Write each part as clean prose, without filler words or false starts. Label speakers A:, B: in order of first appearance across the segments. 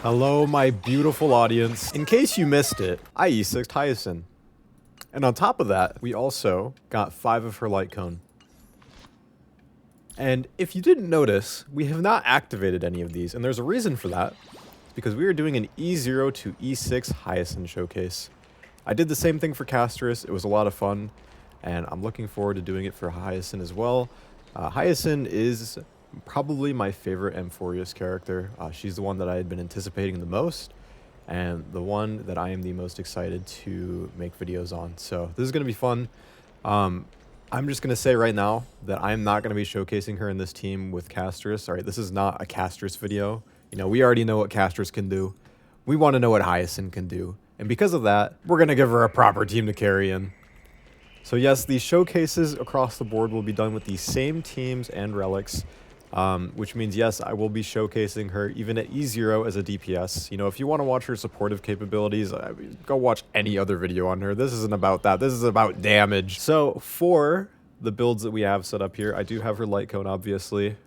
A: Hello, my beautiful audience. In case you missed it, I E6'd Hyacine. And on top of that, we also got 5 of her light cone. And if you didn't notice, we have not activated any of these, and there's a reason for that. It's because we are doing an E0-E6 Hyacine showcase. I did the same thing for Castris, it was a lot of fun, and I'm looking forward to doing it for Hyacine as well. Hyacine is probably my favorite Amphorius character. She's the one that I had been anticipating the most, and the one that I am the most excited to make videos on. So this is going to be fun. I'm just going to say right now that I'm not going to be showcasing her in this team with Castris. All right, this is not a Castris video. You know, we already know what Castris can do. We want to know what Hyacine can do. And because of that, we're going to give her a proper team to carry in. So yes, these showcases across the board will be done with the same teams and relics. Which means, yes, I will be showcasing her even at E0 as a DPS. You know, if you want to watch her supportive capabilities, go watch any other video on her. This isn't about that. This is about damage. So for the builds that we have set up here, I do have her light cone, obviously,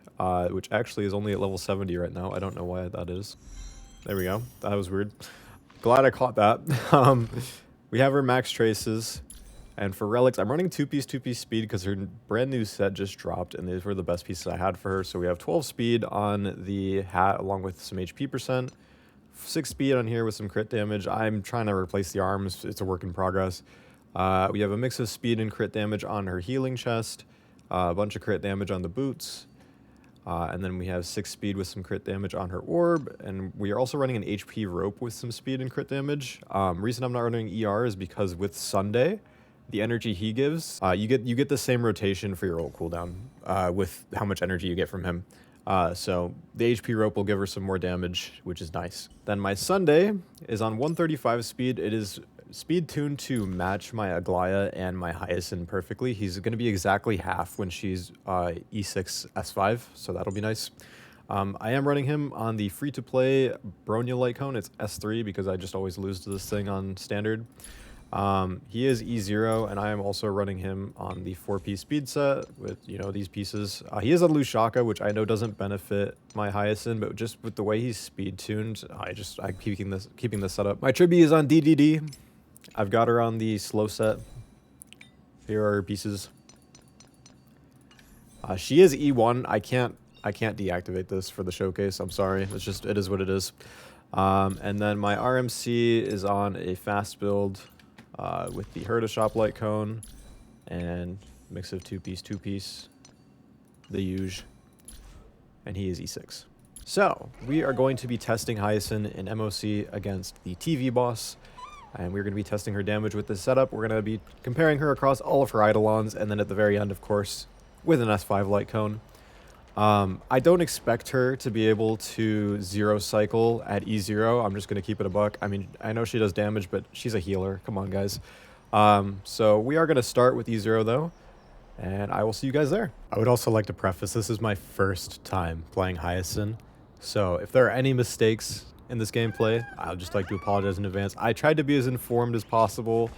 A: which actually is only at level 70 right now. I don't know why that is. There we go. That was weird. Glad I caught that. We have her max traces. And for relics, I'm running 2-piece speed because her brand new set just dropped, and these were the best pieces I had for her. So we have 12 speed on the hat along with some HP percent, 6 speed on here with some crit damage. I'm trying to replace the arms. It's a work in progress. We have a mix of speed and crit damage on her healing chest, a bunch of crit damage on the boots, and then we have 6 speed with some crit damage on her orb, and we are also running an HP rope with some speed and crit damage. Reason I'm not running ER is because with Sunday, the energy he gives, you get the same rotation for your ult cooldown with how much energy you get from him. So the HP rope will give her some more damage, which is nice. Then my Sunday is on 135 speed. It is speed tuned to match my Aglaya and my Hyacine perfectly. He's going to be exactly half when she's E6 S5, so that'll be nice. I am running him on the free-to-play Bronya light cone. It's S3 because I just always lose to this thing on standard. He is E0, and I am also running him on the 4-piece speed set with, you know, these pieces. He is a Lushaka, which I know doesn't benefit my Hyacine, but just with the way he's speed tuned, I'm keeping this set up. My Tribbie is on DDD. I've got her on the slow set. Here are her pieces. She is E1. I can't deactivate this for the showcase. I'm sorry. It's just, it is what it is. And then my RMC is on a fast build. With the Herda Shop light cone and mix of 2-piece, the huge, and he is E6. So we are going to be testing Hyacine in MOC against the TV boss, and we're going to be testing her damage with this setup. We're going to be comparing her across all of her Eidolons, and then at the very end, of course, with an S5 light cone. I don't expect her to be able to 0 cycle at E0. I'm just going to keep it a buck. I mean, I know she does damage, but she's a healer. Come on, guys. So we are going to start with E0, though, and I will see you guys there. I would also like to preface, this is my first time playing Hyacine, so if there are any mistakes in this gameplay, I'll just like to apologize in advance. I tried to be as informed as possible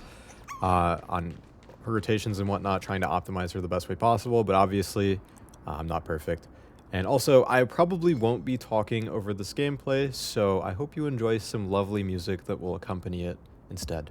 A: on her rotations and whatnot, trying to optimize her the best way possible, but obviously I'm not perfect. And also, I probably won't be talking over this gameplay, so I hope you enjoy some lovely music that will accompany it instead.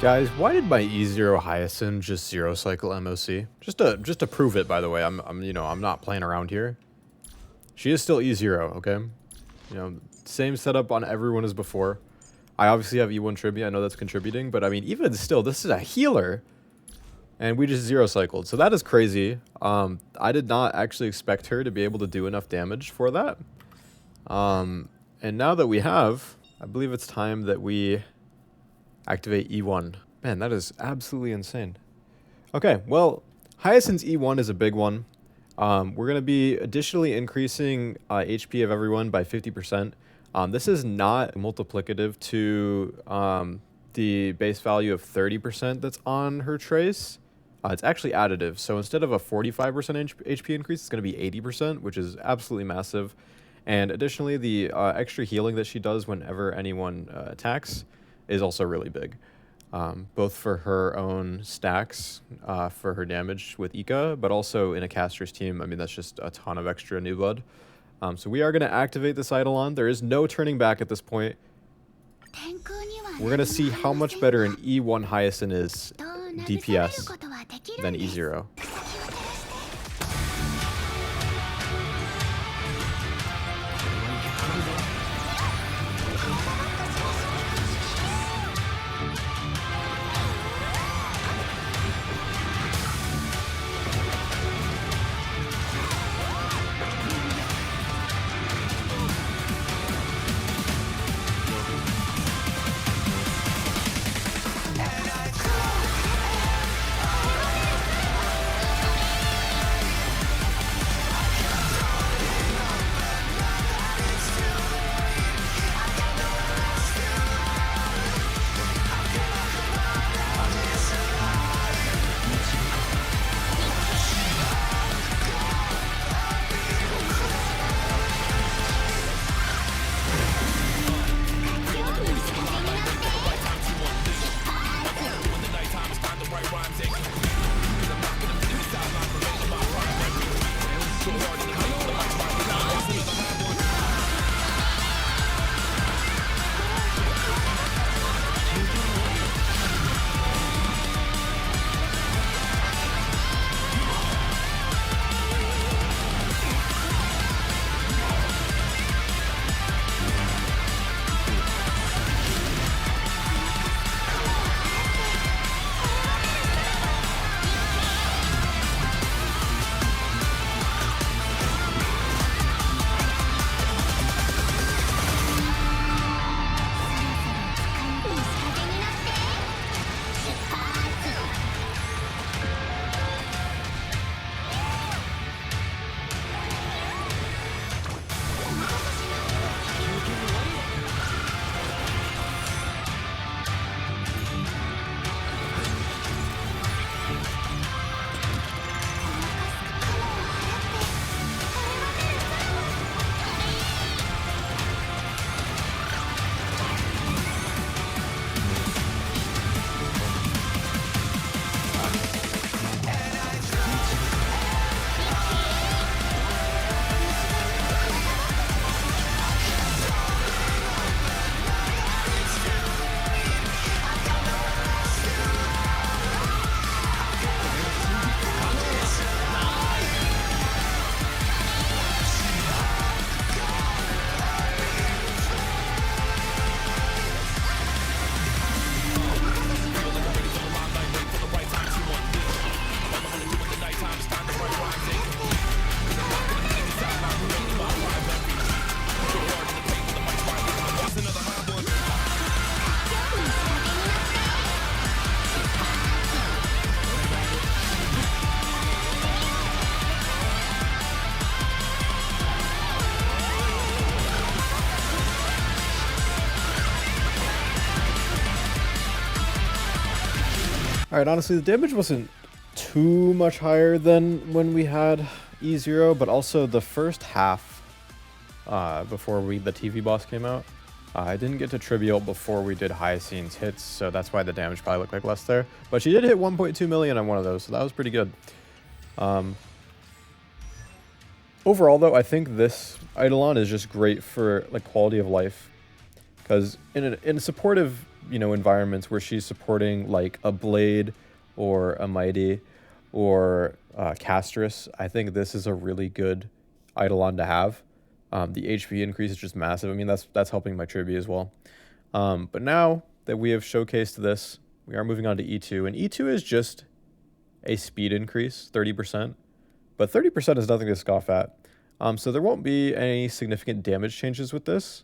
A: Guys, why did my E0 Hyacine just 0-cycle MOC? Just to prove it, by the way. I'm not playing around here. She is still E0, okay? You know, same setup on everyone as before. I obviously have E1 Tribbie, I know that's contributing, but I mean, even still, this is a healer. And we just 0-cycled, so that is crazy. I did not actually expect her to be able to do enough damage for that. And now that we have, I believe it's time that we activate E1. Man, that is absolutely insane. Okay, well, Hyacine's E1 is a big one. We're going to be additionally increasing HP of everyone by 50%. This is not multiplicative to the base value of 30% that's on her trace. It's actually additive. So instead of a 45% HP increase, it's going to be 80%, which is absolutely massive. And additionally, the extra healing that she does whenever anyone attacks is also really big. Both for her own stacks, for her damage with Ika, but also in a caster's team. I mean, that's just a ton of extra new blood. So we are going to activate this Eidolon. There is no turning back at this point. We're going to see how much better an E1 Hyacine is DPS than E0. Alright, honestly, the damage wasn't too much higher than when we had E0, but also the first half, before the TV boss came out, I didn't get to Trivial before we did Hyacine's hits, so that's why the damage probably looked like less there. But she did hit 1.2 million on one of those, so that was pretty good. Overall, though, I think this Eidolon is just great for like quality of life. Because in supportive, you know, environments where she's supporting like a Blade or a Mighty or Castress, I think this is a really good Eidolon to have. The HP increase is just massive. I mean, that's helping my Tribbie as well. But now that we have showcased this, we are moving on to E2. And E2 is just a speed increase, 30%. But 30% is nothing to scoff at. So there won't be any significant damage changes with this.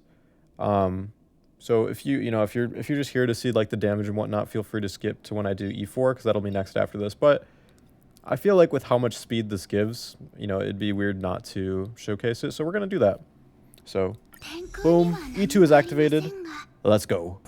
A: So if if you're just here to see like the damage and whatnot, feel free to skip to when I do E4 because that'll be next after this. But I feel like with how much speed this gives, you know, it'd be weird not to showcase it. So we're gonna do that. So, boom, E2 is activated. Let's go.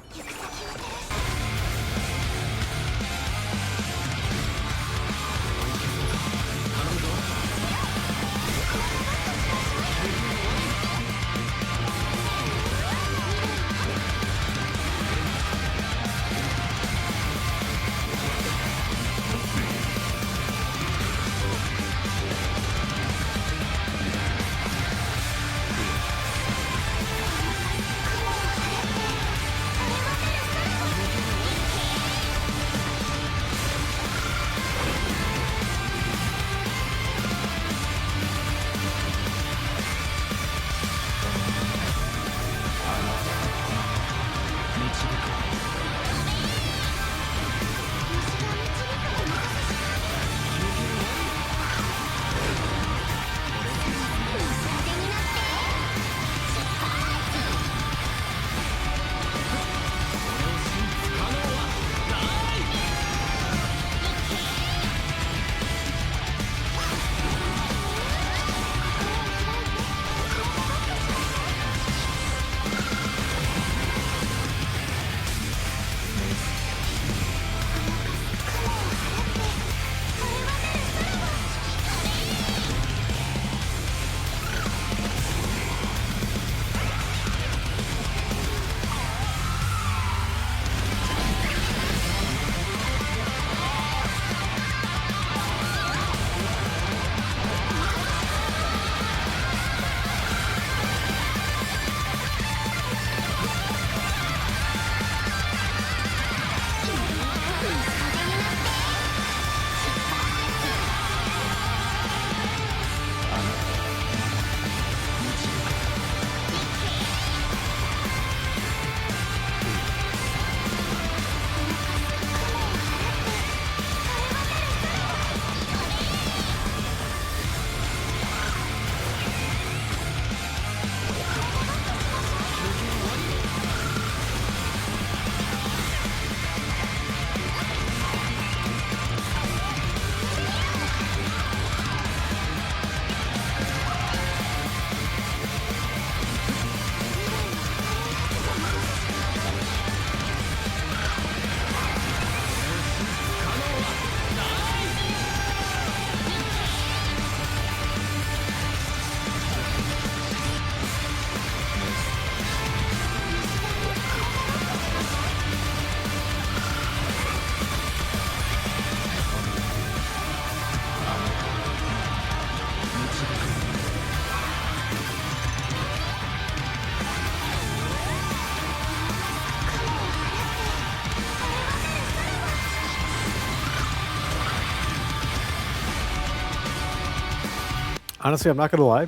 A: Honestly, I'm not going to lie.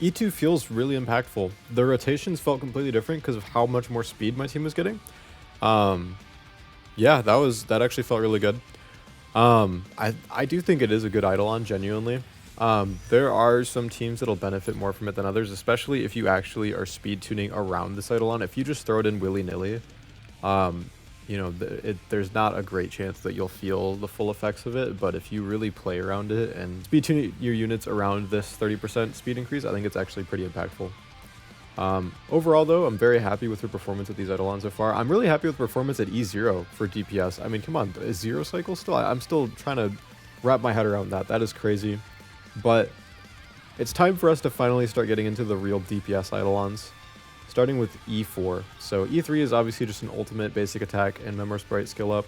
A: E2 feels really impactful. The rotations felt completely different because of how much more speed my team was getting. Yeah, that actually felt really good. I do think it is a good Eidolon, genuinely. There are some teams that'll benefit more from it than others, especially if you actually are speed tuning around this Eidolon. If you just throw it in willy-nilly, you know, there's not a great chance that you'll feel the full effects of it, but if you really play around it and speed tune your units around this 30% speed increase, I think it's actually pretty impactful. Overall, though, I'm very happy with her performance at these Eidolons so far. I'm really happy with performance at E0 for DPS. I mean, come on, is Zero Cycle still? I'm still trying to wrap my head around that. That is crazy. But it's time for us to finally start getting into the real DPS Eidolons, starting with E4. So E3 is obviously just an ultimate basic attack and Memory Sprite skill up.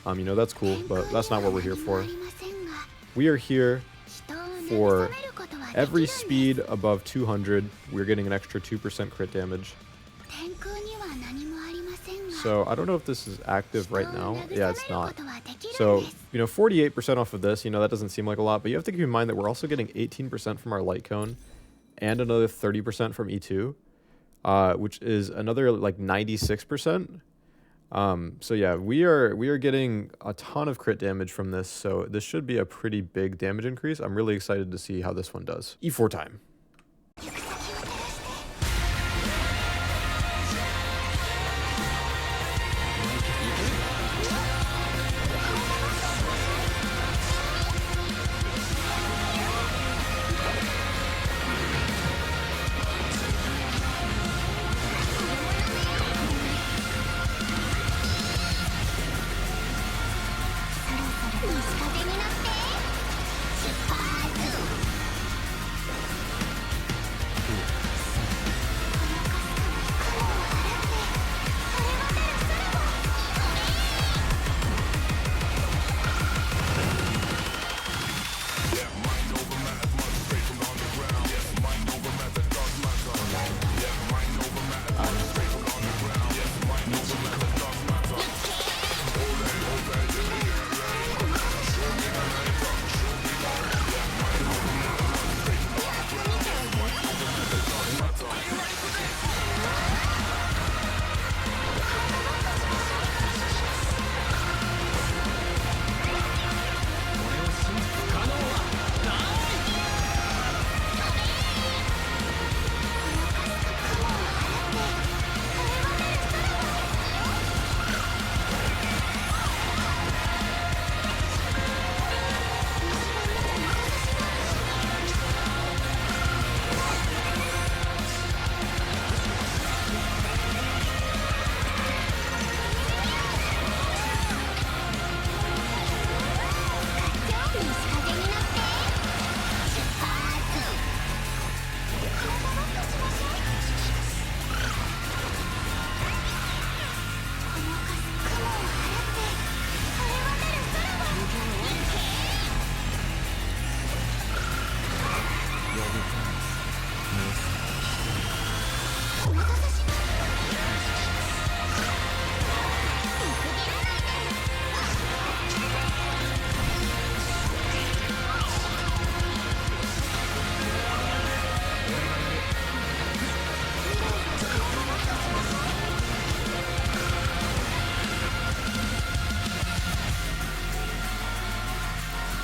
A: You know, that's cool, but that's not what we're here for. We are here for every speed above 200, we're getting an extra 2% crit damage. So I don't know if this is active right now. Yeah, it's not. So, 48% off of this, that doesn't seem like a lot, but you have to keep in mind that we're also getting 18% from our light cone and another 30% from E2, which is another like 96%. So yeah, we are getting a ton of crit damage from this, so this should be a pretty big damage increase. I'm really excited to see how this one does. E4 time.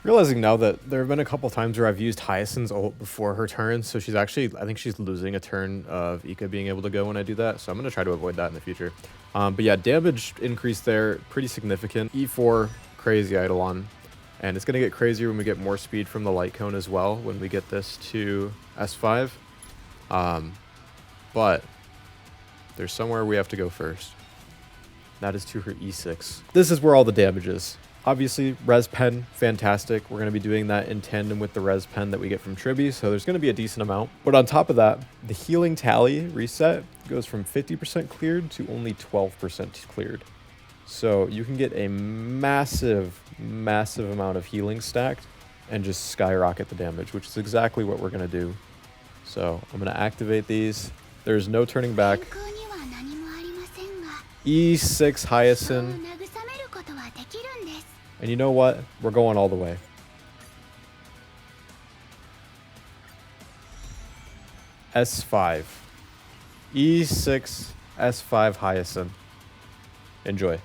A: Realizing now that there have been a couple times where I've used Hyacine's ult before her turn, so she's actually, I think she's losing a turn of Ika being able to go when I do that, so I'm going to try to avoid that in the future. But yeah, damage increase there, pretty significant. E4, crazy Eidolon, and it's going to get crazier when we get more speed from the light cone as well, when we get this to S5. But there's somewhere we have to go first. That is to her E6. This is where all the damage is. Obviously, res pen, fantastic. We're going to be doing that in tandem with the res pen that we get from Tribbie, so there's going to be a decent amount. But on top of that, the healing tally reset goes from 50% cleared to only 12% cleared. So you can get a massive, massive amount of healing stacked and just skyrocket the damage, which is exactly what we're going to do. So I'm going to activate these. There's no turning back. E6 Hyacine. And you know what? We're going all the way. S5. E6 S5 Hyacine. Enjoy.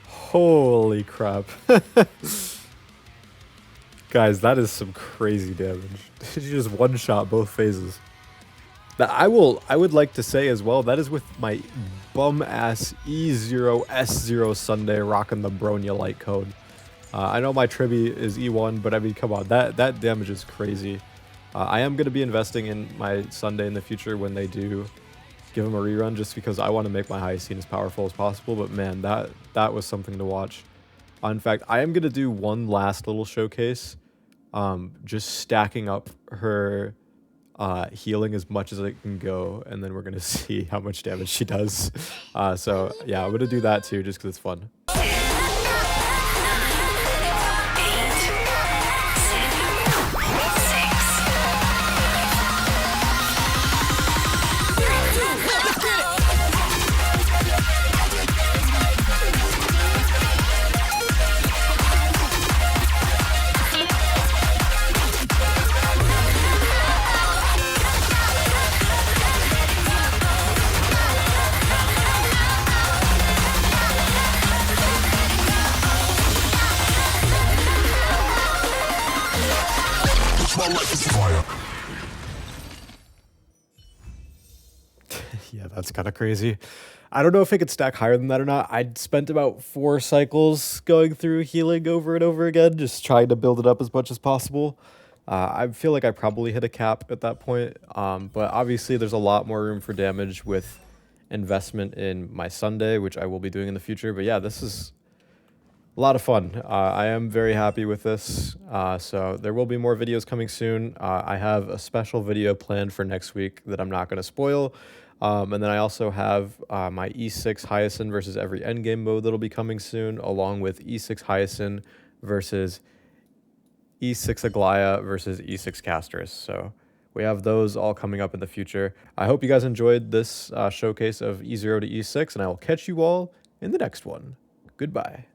A: Holy crap. Guys, that is some crazy damage. You just one-shot both phases. I would like to say as well, that is with my bum-ass E0-S0 Sunday rocking the Bronya light code. I know my Tribbie is E1, but I mean, come on, that damage is crazy. I am going to be investing in my Sunday in the future when they do give him a rerun, just because I want to make my Hyacine as powerful as possible, but man, that was something to watch. In fact, I am going to do one last little showcase, just stacking up her healing as much as I can go, and then we're going to see how much damage she does. So yeah, I'm going to do that too, just because it's fun. Yeah, that's kind of crazy. I don't know if it could stack higher than that or not. I spent about 4 cycles going through healing over and over again, just trying to build it up as much as possible. I feel like I probably hit a cap at that point, but obviously there's a lot more room for damage with investment in my Sunday, which I will be doing in the future. But yeah, this is a lot of fun. I am very happy with this. So there will be more videos coming soon. I have a special video planned for next week that I'm not going to spoil. And then I also have my E6 Hyacine versus every endgame mode that'll be coming soon, along with E6 Hyacine versus E6 Aglaya versus E6 Castris. So we have those all coming up in the future. I hope you guys enjoyed this showcase of E0 to E6, and I will catch you all in the next one. Goodbye.